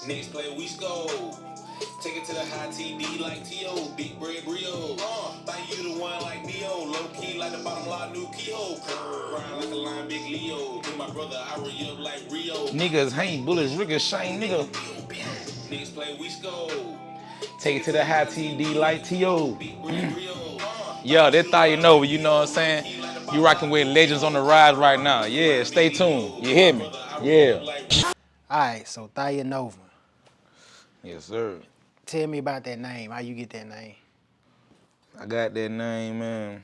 Next play, we score. Take it to the high TD like T.O. Big bread Rio. Think you the one like Neo. Low key like the bottom line, new keyhole. Grind like a line, big Leo. Me, my brother, I re up like Rio. Niggas ain't bullets, ricochet, nigga. Next play, we score. Take it to the high TD like T.O. Yeah, that Thiyah Nova, you know what I'm saying? You rocking with legends on the rise right now. Yeah, stay tuned. You hear me? Yeah. All right, so Thiyah Nova. Yes, sir. Tell me about that name. How you get that name? I got that name, man.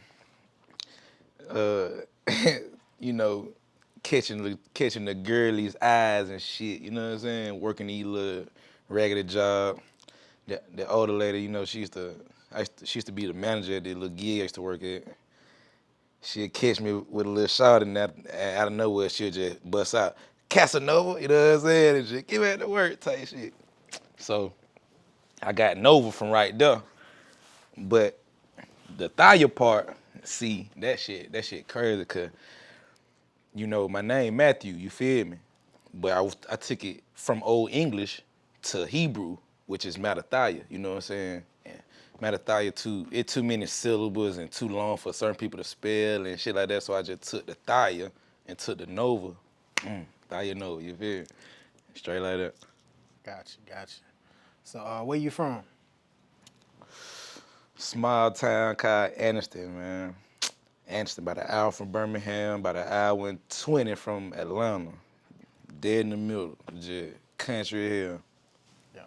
Uh, you know, catching the girlies' eyes and shit. You know what I'm saying? Working these little raggedy job. The older lady, you know, she used to be the manager at the little gig I used to work at. She'd catch me with a little shot and that out of nowhere she'll just bust out Casanova, you know what I'm saying? And just get back to work type shit. So I got Nova from right there. But the Thiyah part, see, that shit crazy, cause you know, my name Matthew, you feel me? But I took it from Old English to Hebrew, which is Mattathiah, you know what I'm saying? And Mattathiah, it's too many syllables and too long for certain people to spell and shit like that, so I just took the Thiyah and took the Nova. Thiyah Nova, you feel me? Straight like that. Gotcha. So where you from? Small town called Anniston, man. Anniston, about an hour from Birmingham, about an hour and 20 from Atlanta. Dead in the middle, just country here. Yeah.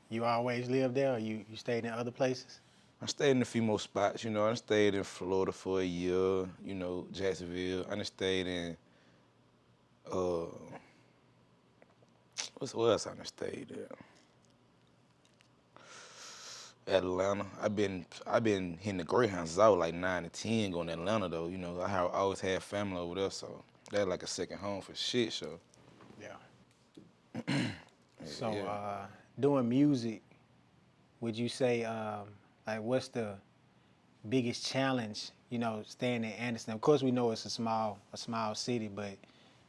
You always lived there, or you stayed in other places? I stayed in a few more spots, you know. I stayed in Florida for a year, you know, Jacksonville. I done stayed in, uh, what else I done stayed there? Atlanta. I've been hitting the Greyhounds out like 9 to 10 going to Atlanta though. You know, I always had family over there, so that's like a second home for shit show. Yeah. So Yeah. doing music, would you say like what's the biggest challenge, you know, staying in Anderson? Of course we know it's a small city, but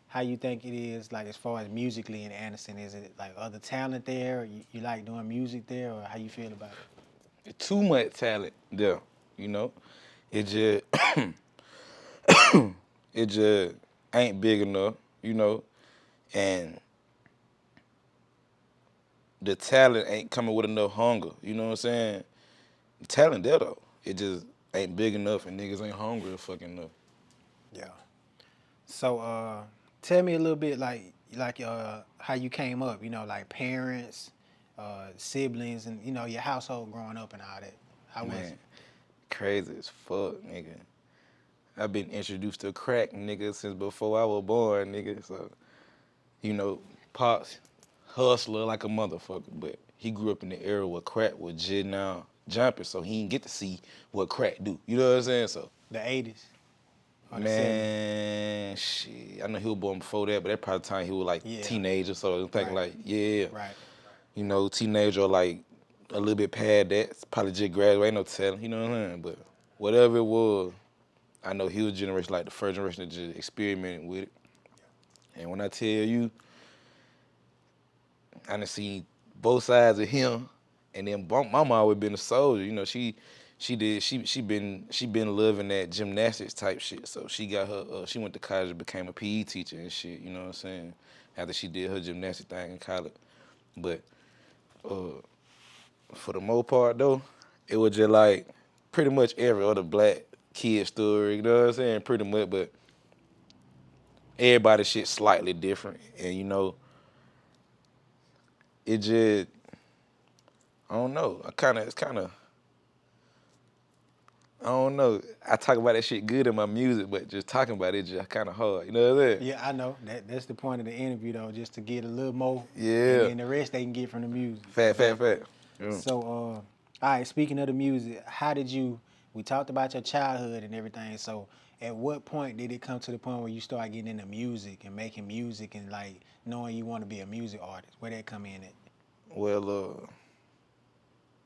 how you think it is like as far as musically in Anderson? Is it like other talent there? Or you like doing music there, or how you feel about it? Too much talent there, you know. It just it just ain't big enough, you know, and the talent ain't coming with enough hunger. You know what I'm saying? The talent there though, it just ain't big enough, and niggas ain't hungry fucking enough. Yeah. So tell me a little bit like how you came up, you know, like parents, siblings, and you know your household growing up and all that. How was it? Man, crazy as fuck, nigga. I've been introduced to crack, nigga, since before I was born, nigga. So, you know, Pops, hustler like a motherfucker, but he grew up in the era where crack was just now jumping, so he didn't get to see what crack do. You know what I'm saying? So, The 80s or the 70s? man, shit. I know he was born before that, but that probably the time he was like Yeah. teenager, so I'm thinking Right. like, yeah. Right. You know, teenager like a little bit past that. It's probably just graduate, ain't no telling, you know what I'm saying? But whatever it was, I know he was generation like the first generation that just experimented with it. And when I tell you, I done seen both sides of him, and then mama always been a soldier. You know, she been loving that gymnastics type shit. So she got her she went to college and became a PE teacher and shit. You know what I'm saying? After she did her gymnastics thing in college, but for the most part though, it was just like pretty much every other black kid story. You know what I'm saying? Pretty much, but everybody's shit slightly different, and you know, it just I don't know. I don't know. I talk about that shit good in my music, but just talking about it just kind of hard. You know what I'm saying? Yeah, I know. That's the point of the interview though, just to get a little more, and Yeah. then the rest they can get from the music. Fact. Okay. Yeah. So, all right. Speaking of the music, how did you? We talked about your childhood and everything. So, at what point did it come to the point where you start getting into music and making music and like knowing you want to be a music artist? Where that come in at? Well,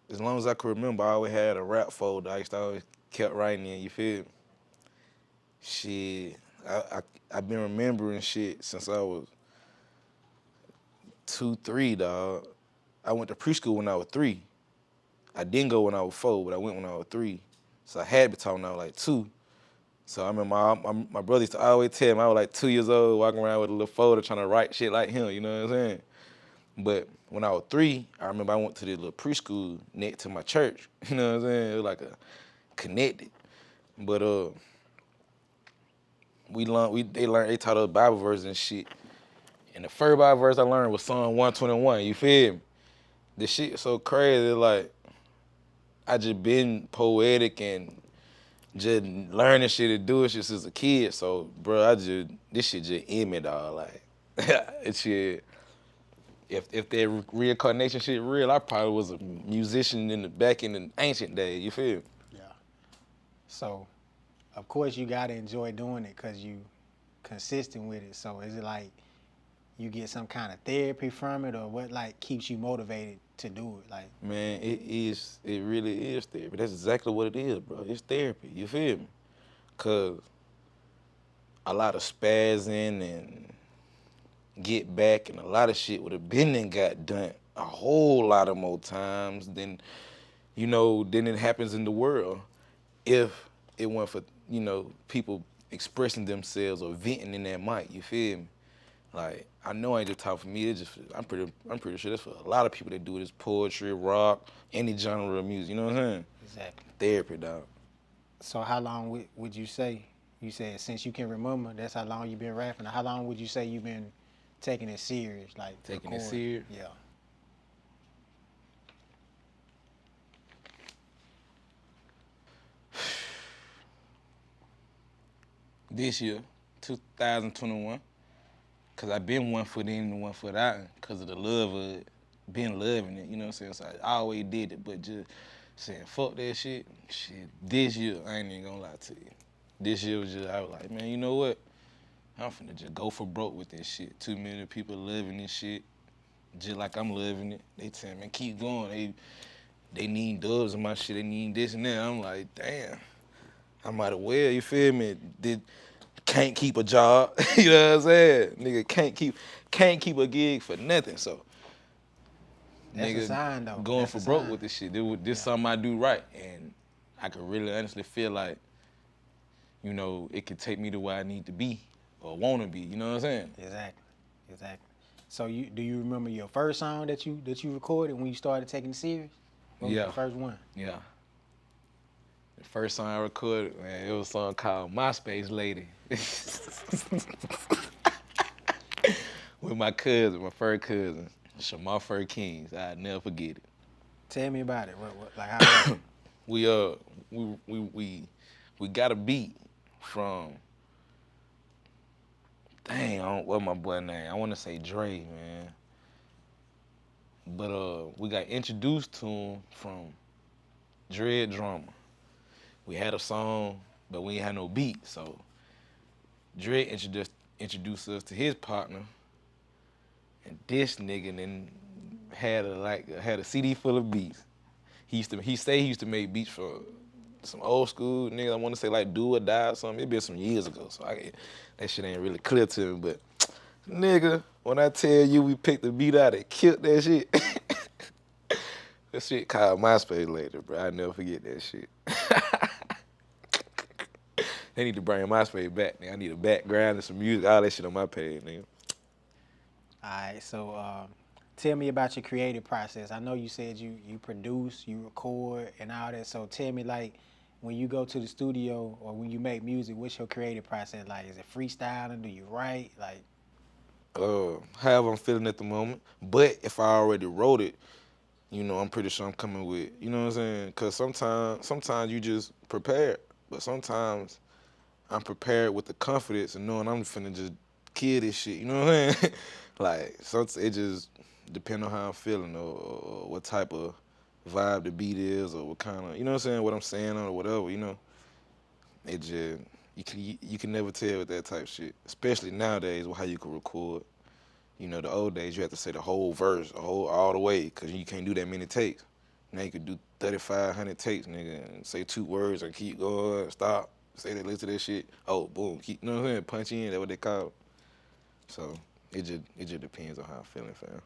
as long as I can remember, I always had a rap folder. I used to always kept writing in. You feel me? Shit. I've been remembering shit since I was 2, 3, dog. I went to preschool when I was 3. I didn't go when I was 4, but I went when I was 3. So I had to be taught when I was like 2. So I remember my brother used to always tell me I was like 2 years old, walking around with a little folder trying to write shit like him, you know what I'm saying? But when I was 3, I remember I went to this little preschool next to my church, you know what I'm saying? It was like a connected. But they taught us Bible verses and shit. And the first Bible verse I learned was Psalm 121, you feel me? The shit so crazy, like, I just been poetic and just learning shit and doing shit since a kid. So, bro, this shit just in me, dog. Like, it shit. If that reincarnation shit real, I probably was a musician back in the ancient days. You feel me? Yeah. So, of course, you gotta enjoy doing it because you consistent with it. So, is it like you get some kind of therapy from it, or what like keeps you motivated to do it? Like, Man, it really is therapy. That's exactly what it is, bro. It's therapy. You feel me? Cause a lot of spazzing and get back and a lot of shit would have been and got done a whole lot of more times than it happens in the world if it weren't for, people expressing themselves or venting in that mic, you feel me? Like, I know I ain't just talking for me, I'm pretty sure that's for a lot of people that do this poetry, rock, any genre of music, you know what I'm saying? exactly. Therapy, dog. So, how long would you say? You said since you can remember, that's how long you've been rapping. How long would you say you've been taking it serious, like Taking it recording? serious? Yeah. This year, 2021, because I've been 1 foot in and 1 foot out because of the love of it, been loving it, you know what I'm saying? So I always did it, but just saying, fuck that shit. Shit, this year, I ain't even gonna lie to you. This year was just, I was like, man, you know what? I'm finna just go for broke with this shit. Too many people loving this shit, just like I'm loving it. They tell me, keep going. They need dubs in my shit. They need this and that. I'm like, damn. I might as well, you feel me? Can't keep a job. You know what I'm saying? Nigga can't keep a gig for nothing. So That's a nigga sign, though. going That's for a broke sign. with this shit. This Yeah. something I do right. And I could really honestly feel like, it could take me to where I need to be or wanna be. You know what I'm saying? Exactly. Exactly. So, do you remember your first song that you recorded when you started taking it serious? What was Yeah. the first one? Yeah. The first song I recorded, man, it was a song called MySpace Lady. With my cousin, my first cousin, Shamar Fur Kings. I'll never forget it. Tell me about it. What like how was it? We we got a beat from what my boy name? I want to say Dre, man. But we got introduced to him from Dread Drama. We had a song, but we ain't had no beat. So Dre introduced us to his partner, and this nigga then had a CD full of beats. He used to make beats for some old school niggas. I want to say like Do or Die or something. It been some years ago, so that shit ain't really clear to me. But nigga, when I tell you we picked the beat out and killed that shit, that shit called MySpace later, bro. I never forget that shit. They need to bring MySpace back, nigga. I need a background and some music, all that shit on my page, nigga. All right, so tell me about your creative process. I know you said you produce, you record, and all that. So tell me, like, when you go to the studio or when you make music, what's your creative process like? Is it freestyling? Do you write? Like, However I'm feeling at the moment. But if I already wrote it, I'm pretty sure I'm coming with, you know what I'm saying? Cause sometimes you just prepared, but sometimes I'm prepared with the confidence and knowing I'm finna just kill this shit, you know what I'm saying? Like, so it just depends on how I'm feeling or what type of vibe the beat is or what kind of, you know what I'm saying, what I'm saying or whatever. It just, you can never tell with that type of shit, especially nowadays with how you can record. The old days you have to say the whole verse, all the way, because you can't do that many takes. Now you could do 3,500 takes, nigga, and say 2 words and keep going, stop. Say they listen to that shit. Oh, boom, keep, you know what I'm saying? Punch in. That's what they call it. So it just depends on how I'm feeling, fam.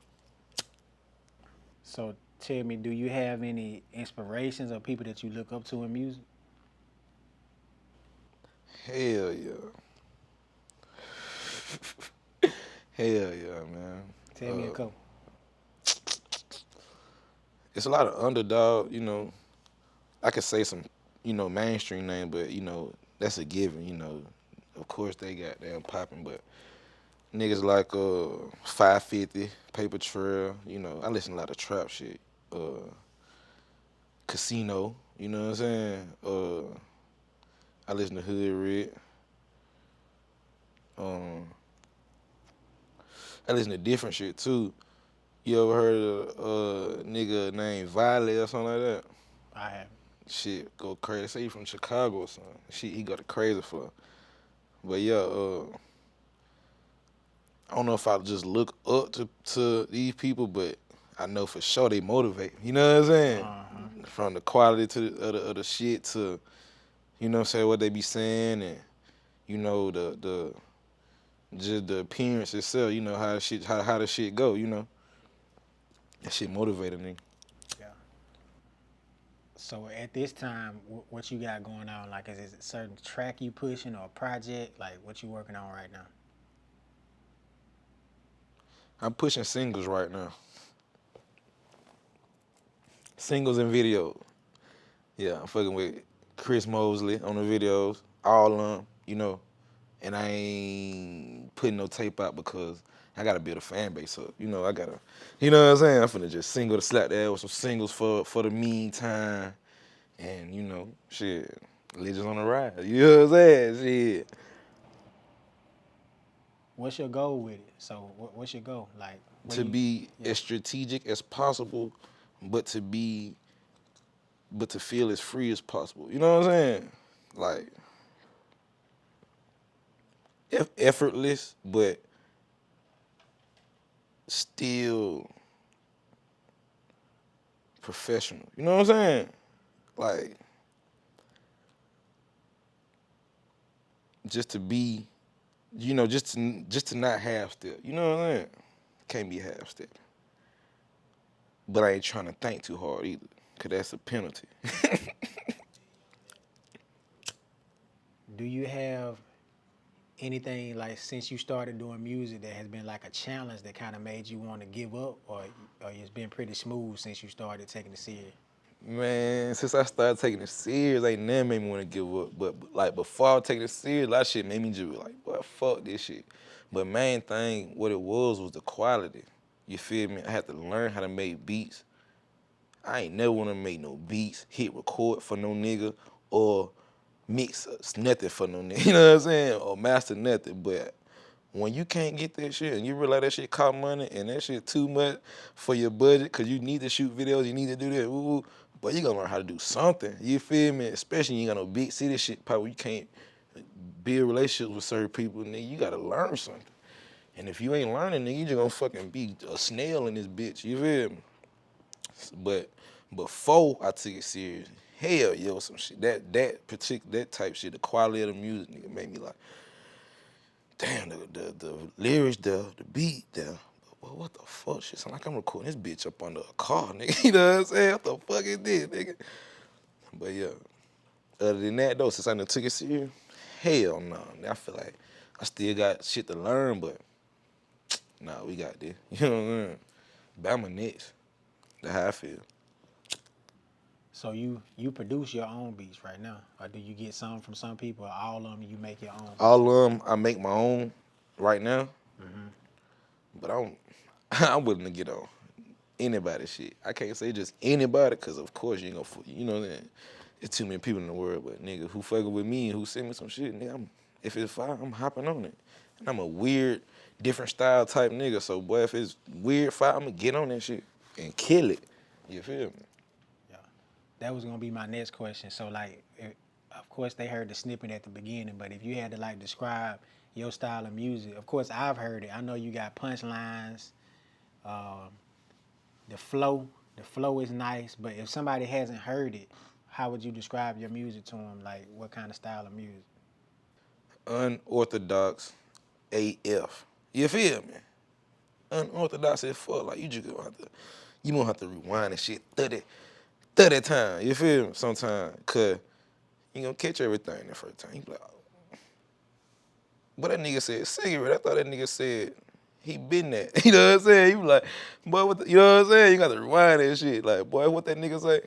So tell me, do you have any inspirations or people that you look up to in music? Hell yeah. Hell yeah, man. Tell me a Uh, couple. it's a lot of underdog, I could say some, mainstream name, but that's a given, Of course they got damn popping, but niggas like 550, Paper Trail, I listen to a lot of trap shit. Casino, you know what I'm saying? I listen to Hood Red. Um, I listen to different shit too. You ever heard of a nigga named Violet or something like that? I have. Shit, go crazy. Say he from Chicago or something. Shit, he got a crazy flow. But yeah, I don't know if I just look up to these people, but I know for sure they motivate. You know what I'm saying? Uh-huh. From the quality to of the shit to what I'm saying, what they be saying, and the just the appearance itself. How the shit go. That shit motivated me. Yeah. So at this time, what you got going on? Like, is it a certain track you pushing or a project? Like, what you working on right now? I'm pushing singles right now. Singles and video. Yeah, I'm fucking with Chris Mosley on the videos, all of them, and I ain't putting no tape out because I gotta build a fan base up. I gotta, you know what I'm saying? I'm finna just single to slap that with some singles for the meantime, and shit, legends on the rise. You know what I'm saying? Shit. What's your goal with it? So, what's your goal? Like, where To you? be Yeah. as strategic as possible, but to feel as free as possible. You know what I'm saying? Like effortless, but still professional. You know what I'm saying? Like just to be, just to not half step. You know what I'm saying? Can't be half step. But I ain't trying to think too hard either, cause that's a penalty. Do you have anything like since you started doing music that has been like a challenge that kind of made you want to give up, or it's been pretty smooth since you started taking it serious? Man, since I started taking it serious, ain't nothing made me want to give up. But like before I was taking it serious, a lot of shit made me just be like, boy, fuck this shit. But main thing, what it was the quality. You feel me? I had to learn how to make beats. I ain't never want to make no beats, hit record for no nigga, or mix nothing for no nigga. You know what I'm saying? Or master nothing. But when you can't get that shit and you realize that shit cost money and that shit too much for your budget because you need to shoot videos, you need to do that, but you gonna learn how to do something. You feel me? Especially you ain't got no big city shit, probably you can't build relationships with certain people, nigga. You gotta learn something. And if you ain't learning, nigga, you just gonna fucking be a snail in this bitch. You feel me? But before I took it serious, hell yeah, was some shit. That type shit, the quality of the music, nigga, made me like, damn, the lyrics there, the beat there. But what the fuck? Shit sound like I'm recording this bitch up under a car, nigga. You know what I'm saying? What the fuck is this, nigga? But yeah, other than that though, since I done took it serious, hell no. I feel like I still got shit to learn, but nah, we got this. You know what I'm saying? Bama next. That's how I feel. So you produce your own beats right now, or do you get some from some people, or all of them you make your own beats? All of them, I make my own right now, Mm-hmm. but I'm willing to get on anybody shit. I can't say just anybody, cause of course you ain't gonna, you know what I'm saying? It's too many people in the world, but nigga, who fucking with me and who send me some shit, nigga, if it's fire, I'm hopping on it. And I'm a weird, different style type nigga, so boy, if it's weird fire, I'm gonna get on that shit and kill it. You feel me? Yeah, that was gonna be my next question. So like, of course they heard the snippet at the beginning, but if you had to like describe your style of music, of course I've heard it. I know you got punchlines, um, the flow. The flow is nice, but if somebody hasn't heard it, how would you describe your music to him? Like, what kind of style of music? Unorthodox AF. You feel me? Unorthodox as fuck. Like you gonna have to rewind and shit 30 times. You feel me? Sometimes, cause you gonna catch everything the first time. You be like, oh. But that nigga said cigarette. I thought that nigga said he been that. You know what I'm saying? You be like, boy, you know what I'm saying? You got to rewind that shit. Like, boy, what that nigga say?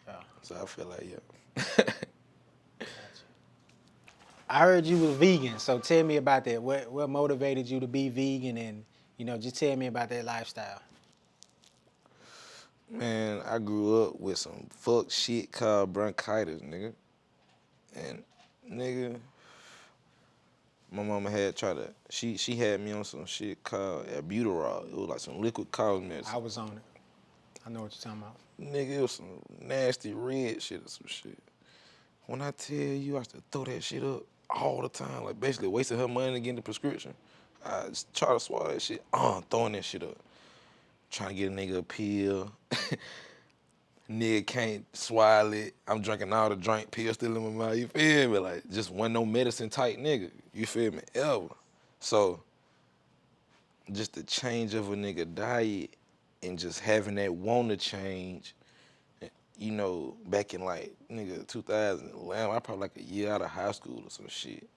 Yeah, So I feel like, yeah. gotcha. I heard you was vegan, so tell me about that. What motivated you to be vegan, and just tell me about that lifestyle. Man, I grew up with some fuck shit called bronchitis, nigga. And nigga, my mama had tried to, she had me on some shit called albuterol. It was like some liquid cough I medicine. was on it. I know what you're talking about. Nigga, it was some nasty red shit or some shit. When I tell you I used to throw that shit up all the time, like basically wasting her money to get the prescription, I just try to swallow that shit. Throwing that shit up. Trying to get a nigga a pill. Nigga can't swallow it. I'm drinking all the drink, pill still in my mouth. You feel me? Like, just wasn't no medicine type nigga. You feel me? Ever. So, just the change of a nigga diet and just having that want to change, back in like, nigga, 2011, I probably like a year out of high school or some shit.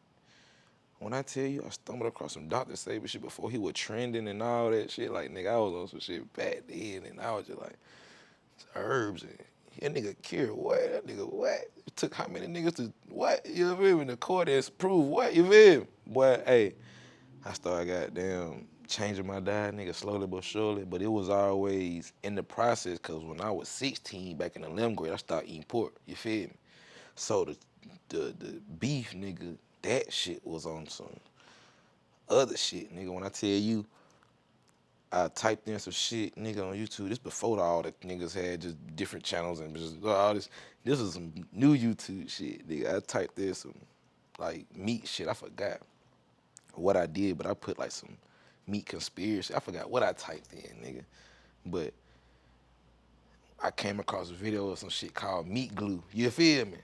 When I tell you I stumbled across some Dr. Saber shit before he was trending and all that shit, like, nigga, I was on some shit back then, and I was just like, herbs and that nigga cured what? That nigga what? It took how many niggas to what? You know what I mean? The court has proved what? You feel me? Boy, hey, I started goddamn changing my diet, nigga, slowly but surely. But it was always in the process, cause when I was 16, back in the 11th grade, I started eating pork. You feel me? So the beef, nigga, that shit was on some other shit, nigga. When I tell you, I typed in some shit, nigga, on YouTube. This before all the niggas had just different channels and just all this. This was some new YouTube shit, nigga. I typed in some like meat shit. I forgot what I did, but I put like some meat conspiracy. I forgot what I typed in, nigga. But I came across a video of some shit called meat glue. You feel me?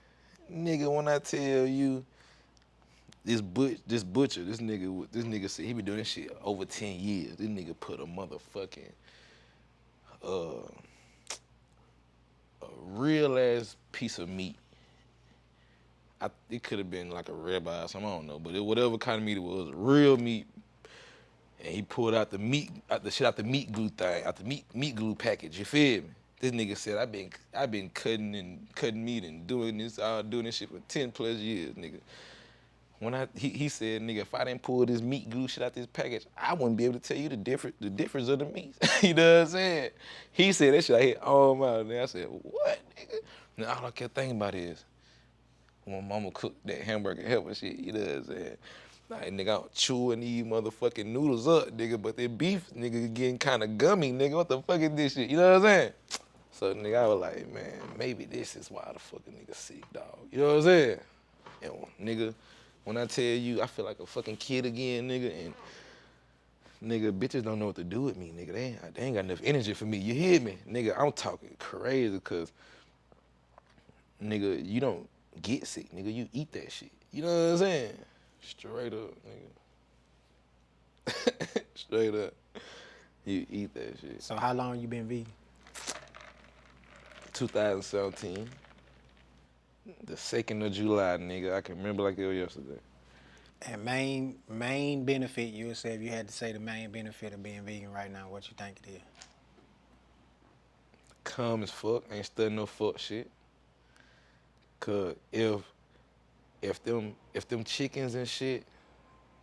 Nigga, when I tell you this nigga said he been doing this shit over 10 years. This nigga put a motherfucking uh, a real ass piece of meat. It could have been like a ribeye or something, I don't know, but whatever kind of meat it was, real meat. And he pulled out the meat, out the meat glue thing, out the meat glue package. You feel me? This nigga said I've been cutting meat and doing this shit for 10 plus years, nigga. He said, nigga, if I didn't pull this meat glue shit out this package, I wouldn't be able to tell you the difference of the meats. You know what I'm saying? He said that shit, I hit all my out. I said, what, nigga? Now all I kept thinking about is when my mama cooked that hamburger helper shit, you know what I'm saying? Like, nigga, I'm chewing these motherfucking noodles up, nigga, but that beef, nigga, getting kind of gummy, nigga. What the fuck is this shit? You know what I'm saying? So, nigga, I was like, man, maybe this is why the fucking nigga sick, dog. You know what I'm saying? And, nigga, when I tell you I feel like a fucking kid again, nigga, and nigga, bitches don't know what to do with me, nigga. They ain't got enough energy for me. You hear me? Nigga, I'm talking crazy because, nigga, you don't get sick, nigga. You eat that shit. You know what I'm saying? Straight up, nigga. Straight up. You eat that shit. So how long you been vegan? 2017. The 2nd of July, nigga. I can remember like it was yesterday. And main benefit, you would say, if you had to say the main benefit of being vegan right now, what you think it is? Calm as fuck. Ain't studying no fuck shit. Cause if them chickens and shit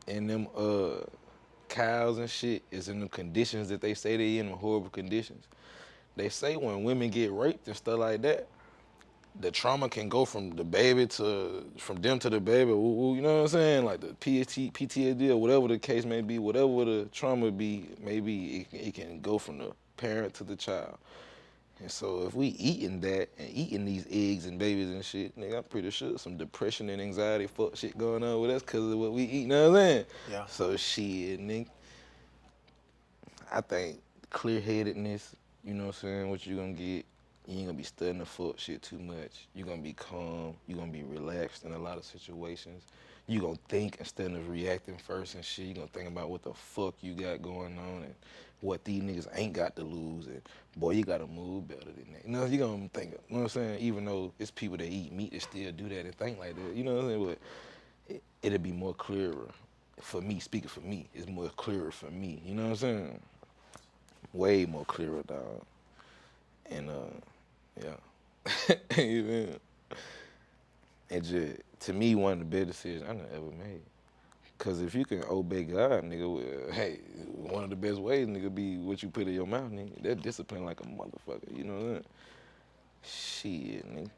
and them cows and shit is in the conditions that they say they in, horrible conditions, they say when women get raped and stuff like that, the trauma can go from them to the baby. You know what I'm saying? Like the PTSD or whatever the case may be, whatever the trauma be, maybe it can go from the parent to the child. And so if we eating that and eating these eggs and babies and shit, nigga, I'm pretty sure some depression and anxiety fuck shit going on with us because of what we eat, you know what I'm saying? Yeah. So shit, nigga, I think clear-headedness, you know what I'm saying, what you gonna get, You ain't gonna be studying the fuck shit too much. You gonna be calm. You gonna be relaxed in a lot of situations. You gonna think instead of reacting first and shit. You gonna think about what the fuck you got going on and what these niggas ain't got to lose. And boy, you gotta move better than that. You know, you gonna think. You know what I'm saying? Even though it's people that eat meat that still do that and think like that. You know what I'm saying? But it'll be more clearer for me. Speaking for me, it's more clearer for me. You know what I'm saying? Way more clearer, dog. And yeah. You know? It just, to me, one of the best decisions I done ever made. Cause if you can obey God, nigga, well, hey, one of the best ways, nigga, be what you put in your mouth, nigga. That discipline like a motherfucker, you know what I'm saying? Shit, nigga.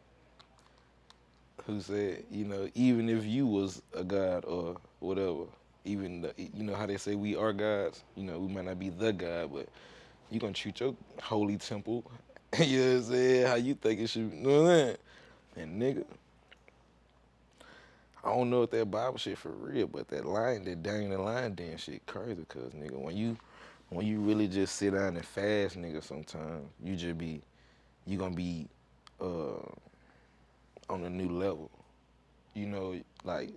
Who said, you know, even if you was a god or whatever, even, you know how they say we are gods? You know, we might not be the God, but you gonna treat your holy temple, you know what I'm saying, how you think it should, you know what I'm saying? And nigga, I don't know if that Bible shit for real, but that line, that Daniel line Dan shit crazy, cause nigga, when you really just sit down and fast, nigga, sometimes you gonna be on a new level. You know, like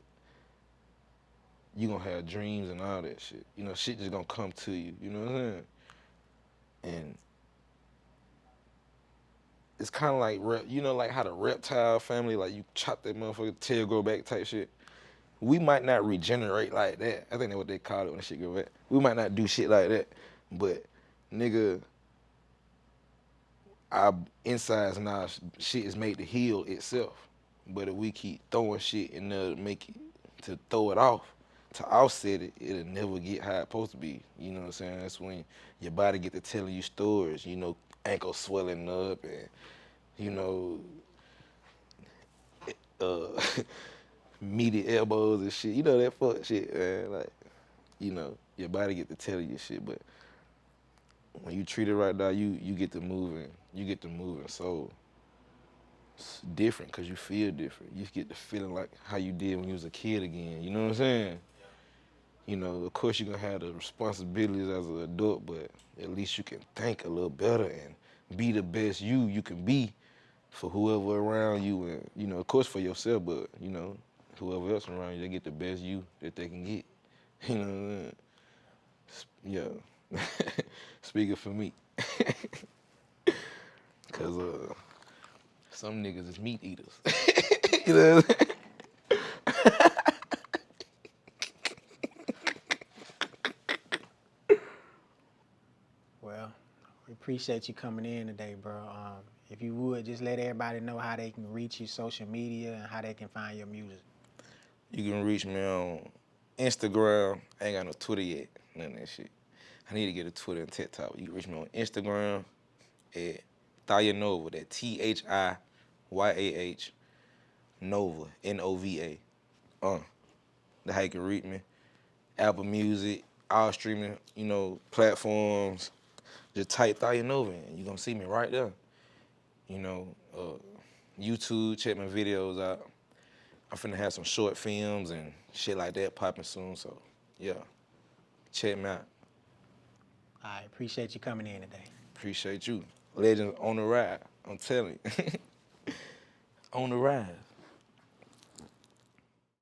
you gonna have dreams and all that shit. You know, shit just gonna come to you. You know what I'm saying? And it's kind of like, you know, like how the reptile family, like you chop that motherfucker tail grow back type shit. We might not regenerate like that. I think that's what they call it when the shit go back. We might not do shit like that, but nigga, our insides and our shit is made to heal itself. But if we keep throwing shit in there to make it, to throw it off, to offset it, it'll never get how it's supposed to be. You know what I'm saying? That's when your body get to telling you stories, you know, ankle swelling up and, you know, uh, meaty elbows and shit. You know that fuck shit, man. Like, you know, your body get to tell you shit, but when you treat it right now, you get to moving. You get to moving. So it's different because you feel different. You get the feeling like how you did when you was a kid again. You know what I'm saying? You know, of course you're gonna have the responsibilities as an adult, but at least you can think a little better and be the best you can be for whoever around you, and you know, of course for yourself, but you know, whoever else around you, they get the best you that they can get. You know what I'm saying? Yeah. Speaking for me. Cause some niggas is meat eaters. You know what I'm saying? Well, we appreciate you coming in today, bro. If you would, just let everybody know how they can reach you, social media, and how they can find your music. You can reach me on Instagram. I ain't got no Twitter yet. None of that shit. I need to get a Twitter and TikTok. You can reach me on Instagram at Thiya Nova. That Thiyah Nova, Nova. That's how you can reach me. Apple Music, all streaming, you know, platforms. Just type Thiya Nova in. You gonna see me right there. You know, YouTube, check my videos out. I'm finna have some short films and shit like that popping soon. So, yeah, check me out. I appreciate you coming in today. Appreciate you. Legends on the ride. I'm telling you. On the rise.